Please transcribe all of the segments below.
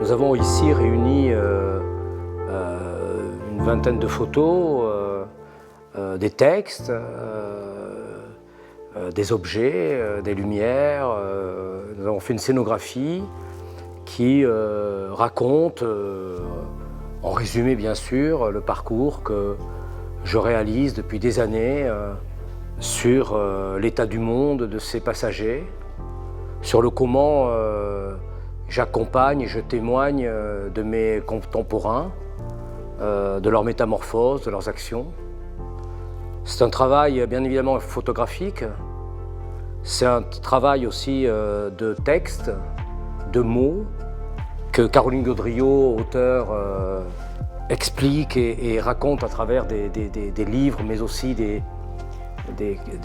Nous avons ici réuni une vingtaine de photos, des textes, des objets, des lumières. Nous avons fait une scénographie qui raconte, en résumé bien sûr, le parcours que je réalise depuis des années sur l'état du monde de ces passagers, sur le comment j'accompagne et je témoigne de mes contemporains, de leurs métamorphoses, de leurs actions. C'est un travail bien évidemment photographique, c'est un travail aussi de texte, de mots, que Caroline Gaudriot, auteure, explique et raconte à travers des livres, mais aussi des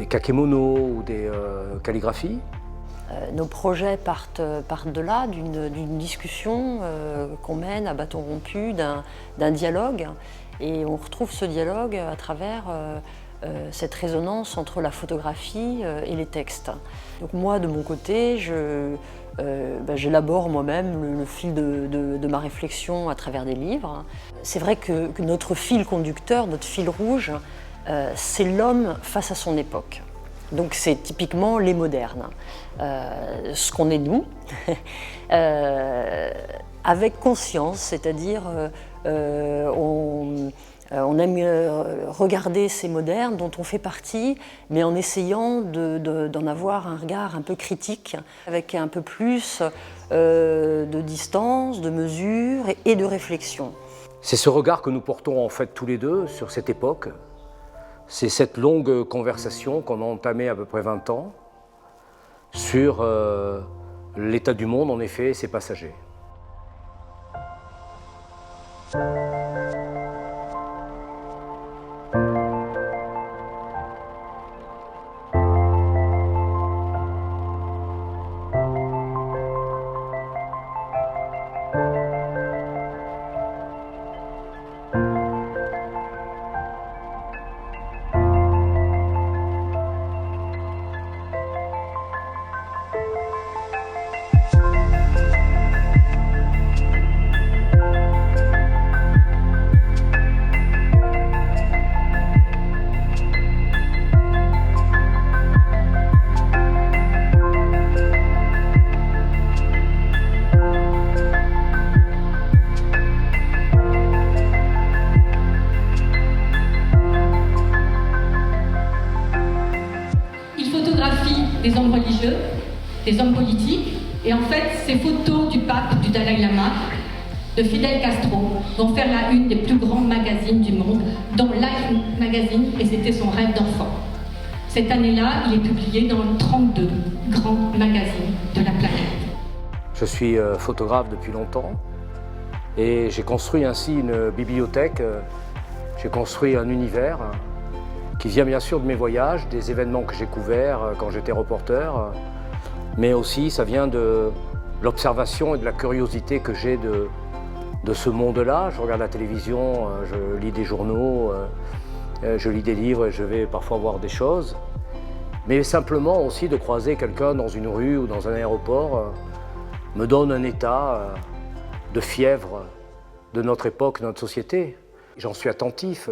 kakémonos ou des calligraphies. Nos projets partent de là, d'une discussion qu'on mène à bâton rompu, d'un dialogue. Et on retrouve ce dialogue à travers cette résonance entre la photographie et les textes. Donc moi, de mon côté, j'élabore moi-même le fil de ma réflexion à travers des livres. C'est vrai que notre fil conducteur, notre fil rouge, c'est l'homme face à son époque. Donc c'est typiquement les modernes, ce qu'on est nous, avec conscience, c'est-à-dire on aime regarder ces modernes dont on fait partie, mais en essayant d'en avoir un regard un peu critique, avec un peu plus de distance, de mesure et de réflexion. C'est ce regard que nous portons en fait tous les deux sur cette époque. C'est cette longue conversation qu'on a entamée à peu près 20 ans sur l'état du monde, en effet, et ses passagers. Des hommes religieux, des hommes politiques, et en fait, ces photos du pape, du Dalai Lama, de Fidel Castro, vont faire la une des plus grands magazines du monde, dont Life Magazine, et c'était son rêve d'enfant. Cette année-là, il est publié dans 32 grands magazines de la planète. Je suis photographe depuis longtemps et j'ai construit ainsi une bibliothèque, j'ai construit un univers qui vient bien sûr de mes voyages, des événements que j'ai couverts quand j'étais reporter, mais aussi ça vient de l'observation et de la curiosité que j'ai de ce monde-là. Je regarde la télévision, je lis des journaux, je lis des livres et je vais parfois voir des choses. Mais simplement aussi de croiser quelqu'un dans une rue ou dans un aéroport me donne un état de fièvre de notre époque, de notre société. J'en suis attentif.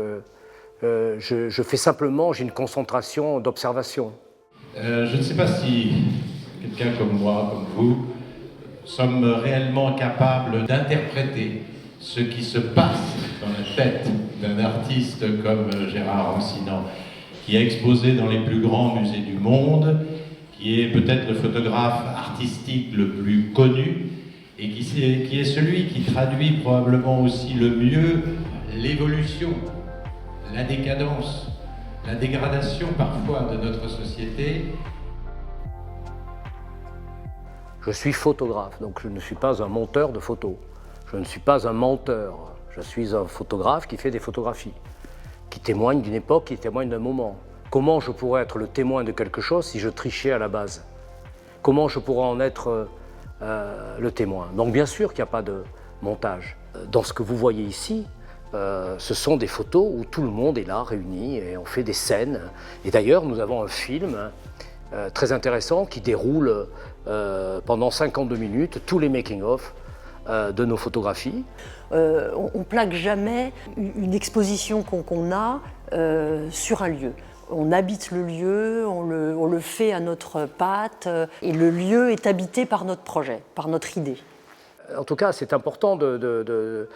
Je fais simplement, j'ai une concentration d'observation. Je ne sais pas si quelqu'un comme moi, comme vous, sommes réellement capables d'interpréter ce qui se passe dans la tête d'un artiste comme Gérard Rancinan, qui a exposé dans les plus grands musées du monde, qui est peut-être le photographe artistique le plus connu, et qui est celui qui traduit probablement aussi le mieux l'évolution, la décadence, la dégradation parfois de notre société. Je suis photographe, donc je ne suis pas un monteur de photos. Je ne suis pas un menteur. Je suis un photographe qui fait des photographies, qui témoignent d'une époque, qui témoignent d'un moment. Comment je pourrais être le témoin de quelque chose si je trichais à la base? Comment je pourrais en être le témoin? Donc bien sûr qu'il n'y a pas de montage. Dans ce que vous voyez ici, ce sont des photos où tout le monde est là, réuni, et on fait des scènes. Et d'ailleurs, nous avons un film très intéressant qui déroule pendant 52 minutes tous les making-of de nos photographies. On ne plaque jamais une exposition qu'on a sur un lieu. On habite le lieu, on le fait à notre patte, et le lieu est habité par notre projet, par notre idée. En tout cas, c'est important de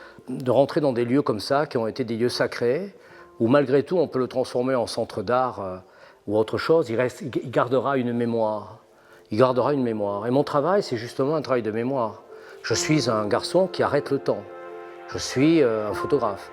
rentrer dans des lieux comme ça, qui ont été des lieux sacrés, où malgré tout, on peut le transformer en centre d'art ou autre chose. Il gardera une mémoire. Il gardera une mémoire. Et mon travail, c'est justement un travail de mémoire. Je suis un garçon qui arrête le temps. Je suis un photographe.